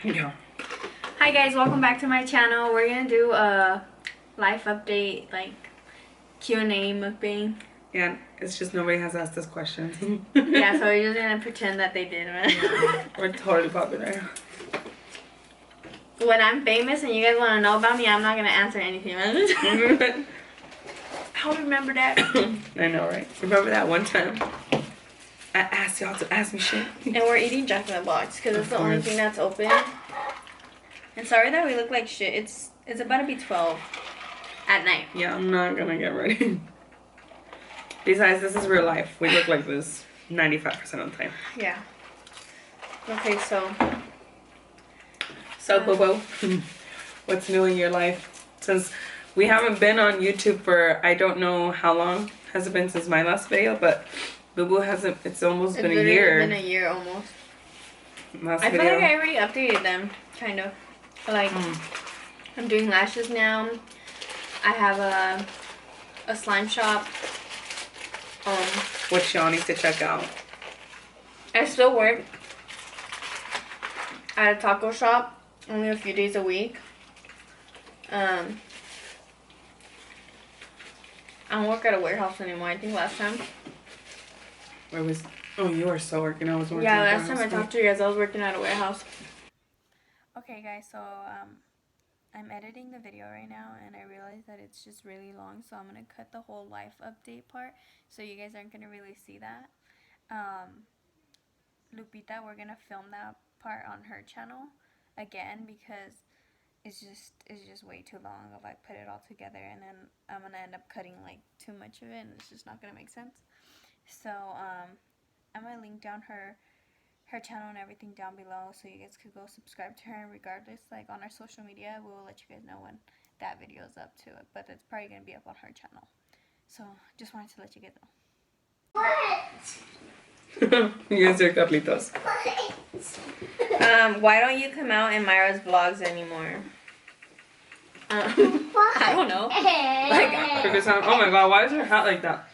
Yeah. Hi guys, welcome back to my channel. We're gonna do a life update, like Q&A mukbang. Yeah, it's just nobody has asked us questions. Yeah, so we're just gonna pretend that they did. We're totally popular. When I'm famous and you guys want to know about me, I'm not gonna answer anything. I don't remember that. I know, right? Remember that one time I asked y'all to ask me shit? And we're eating Jack in the Box because it's the only thing that's open. And sorry that we look like shit. It's about to be 12 at night. Yeah, I'm not gonna get ready. Besides, this is real life. We look like this 95% of the time. Yeah. Okay, so Bobo, what's new in your life? Since we haven't been on YouTube for I don't know how long. Has it been since my last video? But Boo hasn't. It's almost been a year. It's been a year almost. Last I feel video. like I already updated them, kind of. Like, I'm doing lashes now. I have a slime shop. Which y'all need to check out. I still work at a taco shop, only a few days a week. I don't work at a warehouse anymore. I think last time. Where was? Oh, you were still working. I was working. Yeah, last time I talked to you guys, I was working at a warehouse. Okay, guys, so I'm editing the video right now, and I realized that it's just really long, so I'm gonna cut the whole life update part, so you guys aren't gonna really see that. Lupita, we're gonna film that part on her channel again because it's just way too long if I put it all together, and then I'm gonna end up cutting like too much of it, and it's just not gonna make sense. So I'm gonna link down her channel and everything down below, so you guys could go subscribe to her. Regardless, like on our social media, we will let you guys know when that video is up to it, but it's probably gonna be up on her channel. So just wanted to let you guys know. What? You guys are Carlitos. Why don't you come out in Myra's vlogs anymore? I don't know. Like, oh my god, why is her hat like that?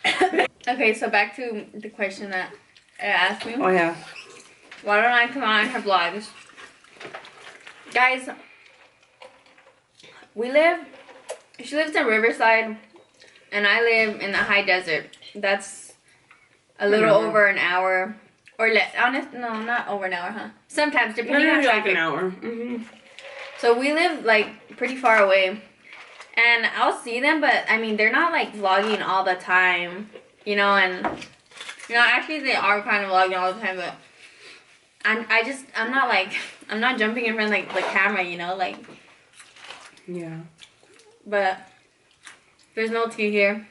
Okay, so back to the question that I asked me. Oh yeah. Why don't I come out in her vlogs? Guys, she lives in Riverside, and I live in the high desert. That's a little over an hour, or less. No, not over an hour, huh? Sometimes, depending on traffic. Like an hour. So we live like pretty far away, and I'll see them, but I mean they're not like vlogging all the time, you know. And you know, actually they are kind of vlogging all the time, but I'm not jumping in front of like the camera, you know, like. Yeah. But there's no tea here.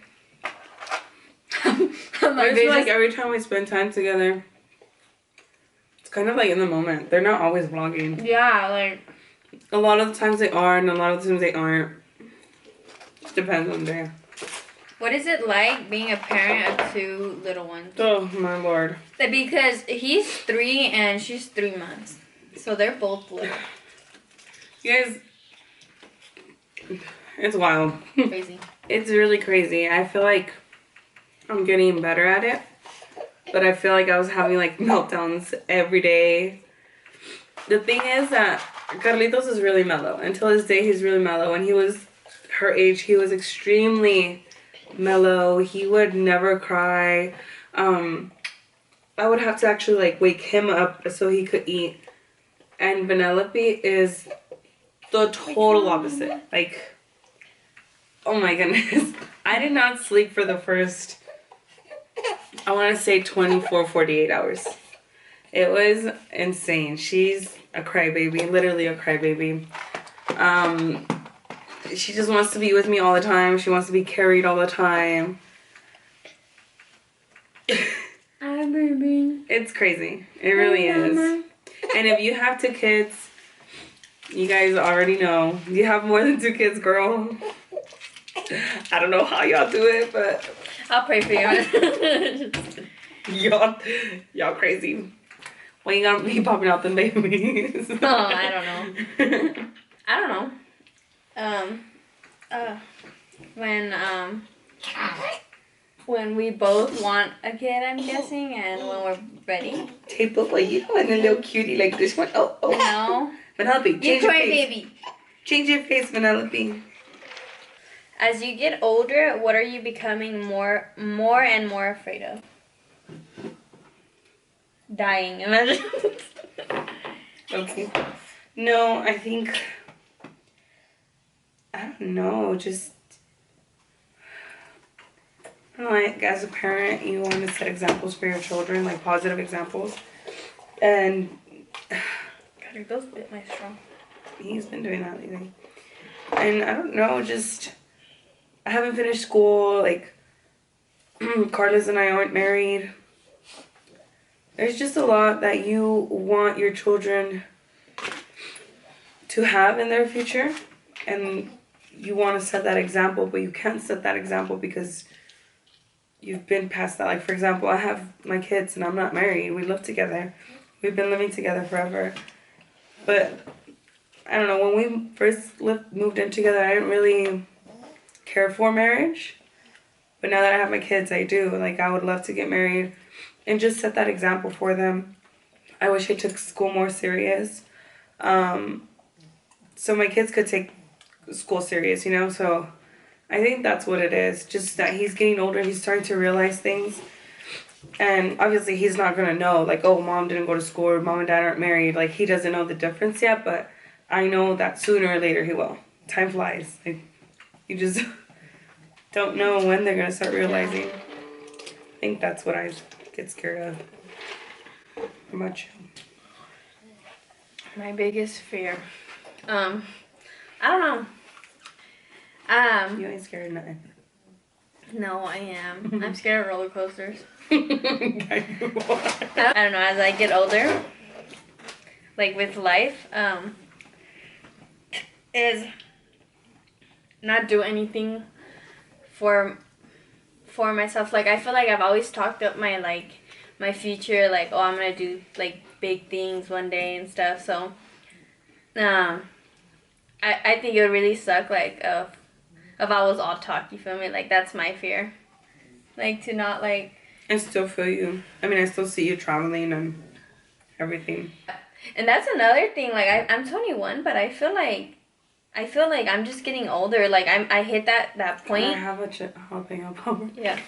I feel like every time we spend time together, it's kind of like in the moment. They're not always vlogging. Yeah, like. A lot of the times they are, and a lot of the times they aren't. Just depends on the day. What is it like being a parent of two little ones? Oh my lord. Because he's 3 and she's 3 months. So they're both little. You guys, it's wild. Crazy. It's really crazy. I feel like I'm getting better at it. But I feel like I was having like meltdowns every day. The thing is that Carlitos is really mellow. Until this day, he's really mellow. When he was her age, he was extremely mellow. He would never cry. I would have to actually like wake him up so he could eat. And Vanellope is the total opposite. Like, oh my goodness. I did not sleep for the first, I want to say 24, 48 hours. It was insane. She's a crybaby, literally a crybaby. She just wants to be with me all the time. She wants to be carried all the time. Hi, baby. It's crazy. It really is. And if you have 2 kids, you guys already know. You have more than 2 kids, girl. I don't know how y'all do it, but I'll pray for you. y'all crazy. When you gonna be popping out them babies? Oh, I don't know. I don't know. When we both want a kid, I'm guessing, and when we're ready. Tape up like you and a little cutie like this one. Oh. No. Vanellope, change your face. baby. Change your face, Vanellope. As you get older, what are you becoming more and more afraid of? Dying. Imagine. Okay. No, I think, I don't know, just, I don't know, like, as a parent, you want to set examples for your children, like positive examples. And Those bit my straw. he's been doing that lately. And I don't know, just, I haven't finished school, like, Carlos and I aren't married. There's just a lot that you want your children to have in their future, and you want to set that example, but you can't set that example because you've been past that. Like, for example, I have my kids and I'm not married. We live together. We've been living together forever. But I don't know, when we first moved in together, I didn't really care for marriage. But now that I have my kids, I do. Like, I would love to get married and just set that example for them. I wish I took school more serious. So my kids could take school serious, you know? So I think that's what it is. Just that he's getting older, he's starting to realize things. And obviously he's not going to know, like, oh, mom didn't go to school or mom and dad aren't married. Like, he doesn't know the difference yet, but I know that sooner or later he will. Time flies. Like, you just don't know when they're going to start realizing. I think that's what I get scared of. How about you? My biggest fear. I don't know. You ain't scared of nothing. No, I am. I'm scared of roller coasters. I I don't know, as I get older, like with life, is not do anything for myself. Like, I feel like I've always talked up my future, like, oh, I'm gonna do like big things one day and stuff. So I think it would really suck, like, if I was all talk, you feel me? Like, that's my fear. Like, to not, like... I still feel you. I mean, I still see you traveling and everything. And that's another thing. Like, I'm 21, but I feel like I'm just getting older. Like, I hit that point. I have a jalapeno popper. Yeah.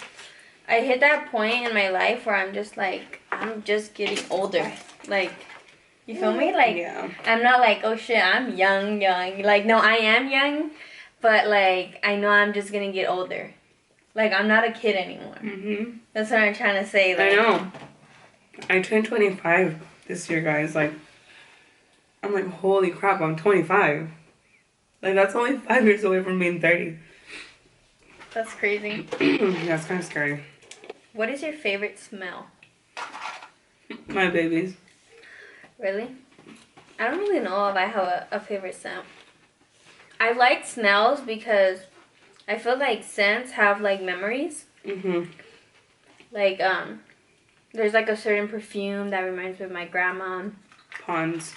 I hit that point in my life where I'm just like, I'm just getting older. Like, you feel me? Like, yeah. I'm not like, oh shit, I'm young. Like, no, I am young, but like, I know I'm just gonna get older. Like, I'm not a kid anymore. Mm-hmm. That's what I'm trying to say. Like, I know. I turned 25 this year, guys. Like, I'm like, holy crap, I'm 25. Like, that's only 5 years away from being 30. That's crazy. Yeah, it's kind of scary. What is your favorite smell? My babies. Really? I don't really know if I have a favorite scent. I like smells because I feel like scents have like memories. Mm-hmm. Like, there's like a certain perfume that reminds me of my grandma. Pond's.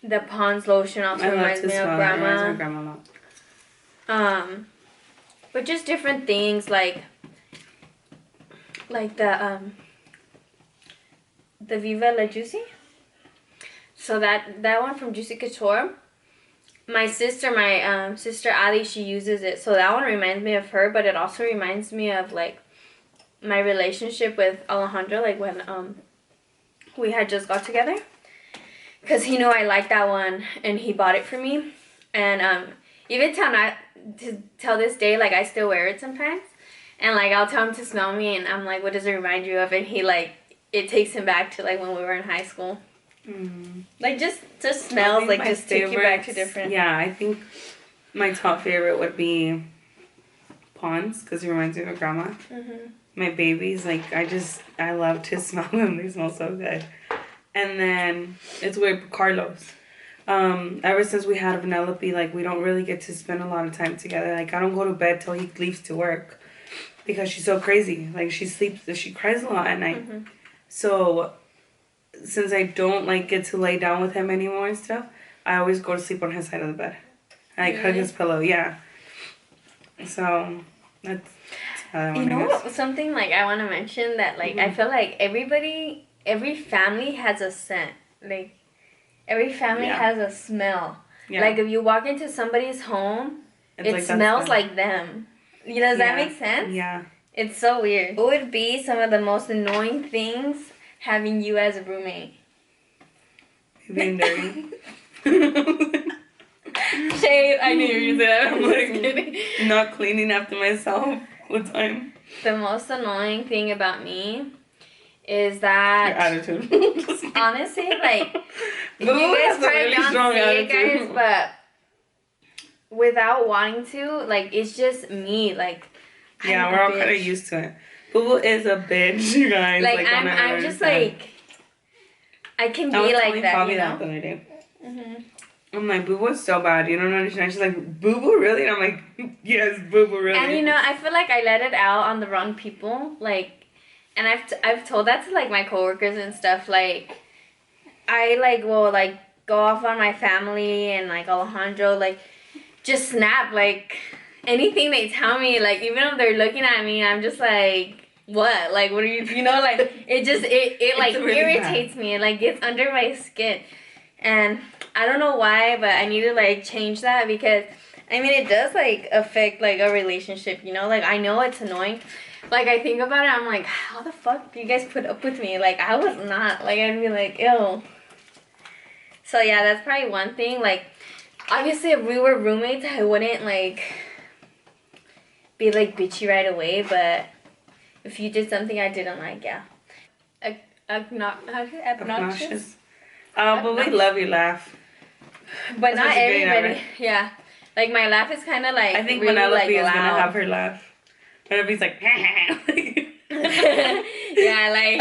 The Pond's lotion also reminds me of Reminds me grandma. of grandma a lot. But just different things like the Viva La Juicy. So that one from Juicy Couture. My sister Ali, she uses it. So that one reminds me of her, but it also reminds me of like my relationship with Alejandro, like when we had just got together. Because he knew I liked that one and he bought it for me. And even till this day, like, I still wear it sometimes. And like, I'll tell him to smell me and I'm like, what does it remind you of? And he like, it takes him back to like when we were in high school. Mm. Like, just smells, like, just take you back to different... Yeah, I think my top favorite would be Pond's, because it reminds me of grandma. Mm-hmm. My babies, like, I love to smell them. They smell so good. And then, it's weird, Carlos. Ever since we had Vanellope, like, we don't really get to spend a lot of time together. Like, I don't go to bed till he leaves to work, because she's so crazy. Like, she cries a lot at night. Mm-hmm. So... since I don't like get to lay down with him anymore and stuff, I always go to sleep on his side of the bed. I hug his pillow, yeah. So that's you know what? Something like I want to mention that like I feel like every family has a scent. Like Every family has a smell. Yeah. Like if you walk into somebody's home, It's it like, smells like them. You know, does that make sense? Yeah. It's so weird. What would be some of the most annoying things having you as a roommate? Being dirty. Shade, I knew you were gonna say that. I'm like, not cleaning after myself all the time. The most annoying thing about me is Your that attitude. honestly, like Boo you guys has a probably really don't strong see it, attitude. guys, but without wanting to, like it's just me. Like Yeah, I'm we're a all kind of bitch. used to it. Boo is a bitch, you guys. Like don't ever I'm just understand. like I can I was be like telling that, Fabi you that know. the other day. Mhm. I'm like, Boo Boo's so bad. You don't understand. She's like, Boo Boo, really? And I'm like, yes, Boo Boo, really. And you know, I feel like I let it out on the wrong people. Like, and I've told that to like my coworkers and stuff. Like, I like will like go off on my family and like Alejandro, like just snap like anything they tell me. Like even if they're looking at me, I'm just like. What? Like, what are you know, like, it just, it like, really irritates me. It, like, gets under my skin. And I don't know why, but I need to, like, change that because, I mean, it does, like, affect, like, a relationship, you know? Like, I know it's annoying. Like, I think about it, I'm like, how the fuck do you guys put up with me? Like, I was not. Like, I'd be like, ew. So, yeah, that's probably one thing. Like, obviously, if we were roommates, I wouldn't, like, be, like, bitchy right away, but if you did something I didn't like, yeah. Obnoxious. But we love your laugh. But That's not what you're getting at, everybody. right? Yeah. Like my laugh is kind of like I think really Penelope like is loud. gonna have her laugh. Penelope's like, yeah, like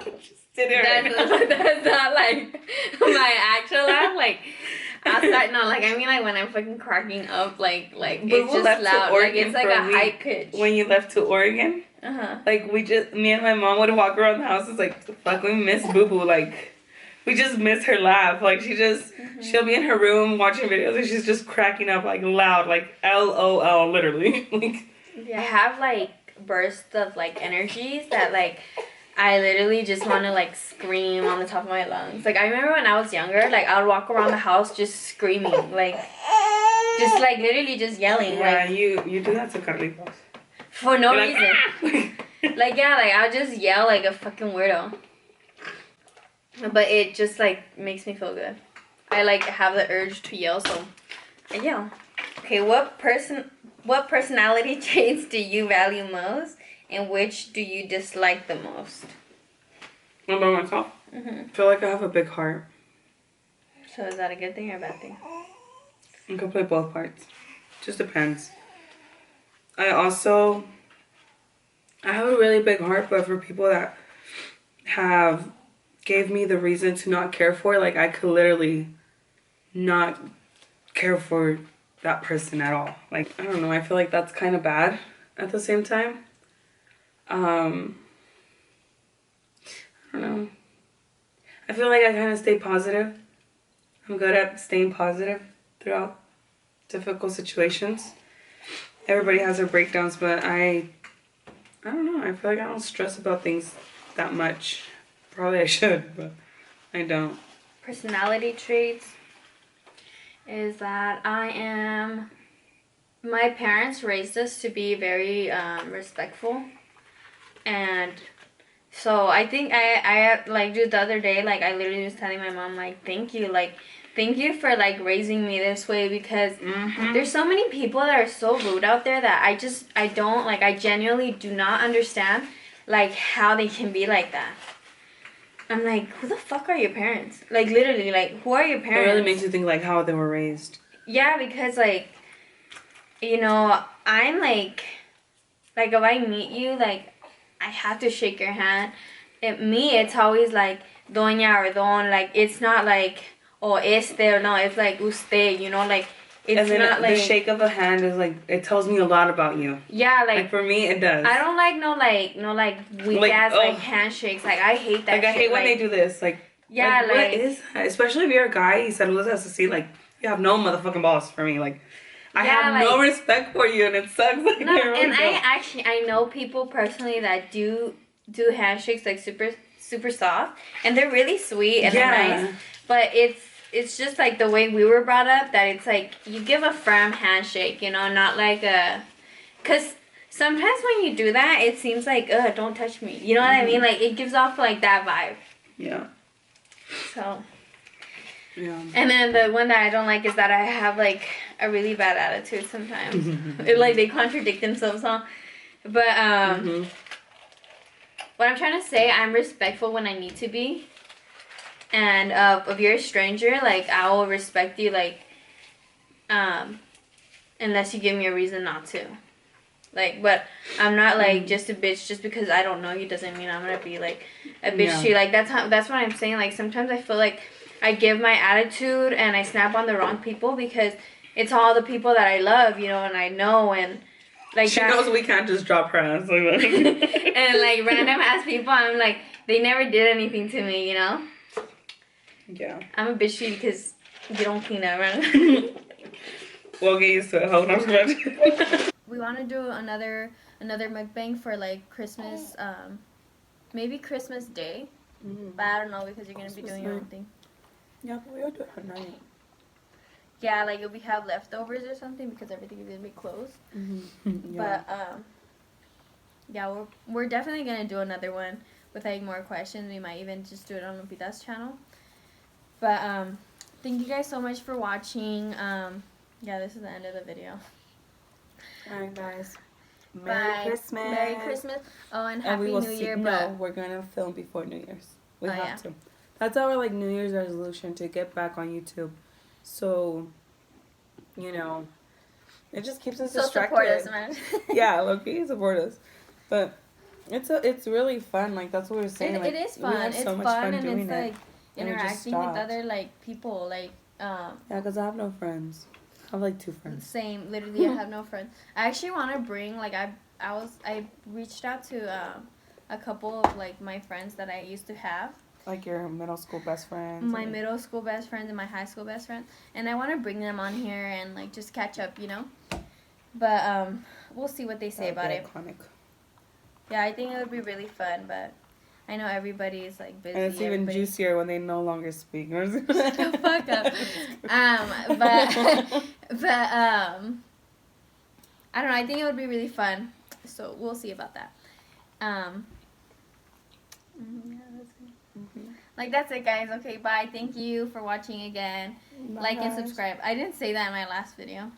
just sit there. that's not like my actual laugh. Like outside, no, like I mean like when I'm fucking cracking up, like But it's we just left to loud. Like Oregon it's like for a a high week. pitch. When you left to Oregon, like me and my mom would walk around the house. It's like, fuck, we miss Boo Boo. Like, we just miss her laugh. Like she'll be in her room watching videos and she's just cracking up like loud, like LOL, literally. Like, Yeah, I have like bursts of like energies that like I literally just want to like scream on the top of my lungs. Like I remember when I was younger, like I would walk around the house just screaming, like just like literally just yelling. yeah, like you do that to Carlitos. for no You're reason. like, Like yeah, like I'll just yell like a fucking weirdo. But it just like makes me feel good. I like have the urge to yell, so I yell. Okay, what personality traits do you value most, and which do you dislike the most? What about myself? I feel like I have a big heart. So is that a good thing or a bad thing? I can play both parts. Just depends. I have a really big heart, but for people that have gave me the reason to not care for, like I could literally not care for that person at all. Like, I don't know, I feel like that's kind of bad at the same time. I don't know. I feel like I kind of stay positive. I'm good at staying positive throughout difficult situations. Everybody has their breakdowns, but I don't know. I feel like I don't stress about things that much. Probably I should, but I don't. Personality traits is that my parents raised us to be very respectful, and so I think I like just the other day, like I literally was telling my mom like thank you for like raising me this way because there's so many people that are so rude out there that I don't like, I genuinely do not understand like how they can be like that. I'm like, who the fuck are your parents? Like literally, like who are your It parents? really makes you think like how they were raised. Yeah, because like, you know, I'm like if I meet you, like I have to shake your hand. It's always like doña or don. Like it's not like oh este or no. It's like usted. You know, like it's and then not the like shake of the hand is like it tells me a lot about you. yeah, Like for me, it does. I don't like no weak Like, ass ugh. like handshakes. Like I hate that. Like I hate when they do this. Like yeah, like, what is that? Especially if you're a guy. He said, "Let's to see like you have no motherfucking balls for me." Like I Yeah, have no respect for you, and it sucks. Like, no, and I know people personally that do handshakes like super soft, and they're really sweet and they're nice. But it's just like the way we were brought up, that it's like you give a firm handshake, you know, not like a, cause sometimes when you do that, it seems like, don't touch me. You know what I mean? Like it gives off like that vibe. Yeah. So. Yeah. And then the one that I don't like is that I have like a really bad attitude sometimes. Like they contradict themselves, huh? But what I'm trying to say, I'm respectful when I need to be. And if you're a stranger, like I will respect you, like unless you give me a reason not to. Like, but I'm not like just a bitch just because I don't know you doesn't mean I'm gonna be like a bitch to you. Like that's what I'm saying. Like sometimes I feel like I give my attitude and I snap on the wrong people because it's all the people that I love, you know, and I know, and like she knows we can't just drop her ass like that. And like random ass people, I'm like, they never did anything to me, you know. Yeah. I'm a bitch to you because you don't clean up, right? We'll get used to it. Hold on. We want to do another mukbang for like Christmas, maybe Christmas Day, but I don't know because you're gonna be doing your own thing. Yeah, but we'll do it at night. Yeah, like if we have leftovers or something because everything is gonna be closed. Yeah. But yeah, we're definitely gonna do another one with like more questions. We might even just do it on Lupitas channel. But thank you guys so much for watching. Yeah, this is the end of the video. Alright, guys. Merry Christmas. Merry Christmas. Oh, and Happy New Year. No, we're gonna film before New Year's. We have yeah. to. That's our like New Year's resolution, to get back on YouTube. So, you know, it just keeps us distracted. Support us, man. Yeah, low-key, support us. But it's really fun. Like that's what we're saying. It is fun. We have it's so much fun, fun and doing it's it. like interacting with other like people. Like yeah, because I have no friends. I have like 2 friends. Same. Literally, I have no friends. I actually want to bring like I reached out to a couple of like my friends that I used to have. Like your middle school best friends. My middle school best friends and my high school best friend, and I want to bring them on here and like just catch up, you know. But we'll see what they say about it. Iconic. Yeah, I think it would be really fun, but I know everybody is like busy. And it's even juicier when they no longer speak. Shut the fuck up. But I don't know. I think it would be really fun. So we'll see about that. Yeah, that's it. Like that's it, guys. Okay, bye. Thank you for watching again. Bye, like and guys. subscribe. I didn't say that in my last video.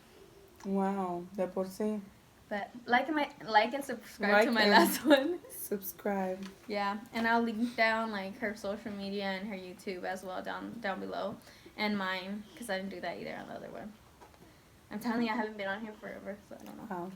Wow, de por sí. But like and subscribe to my last one. Subscribe. Yeah, and I'll link down like her social media and her YouTube as well down below, and mine because I didn't do that either on the other one. I'm telling you, I haven't been on here forever, so I don't know. Wow.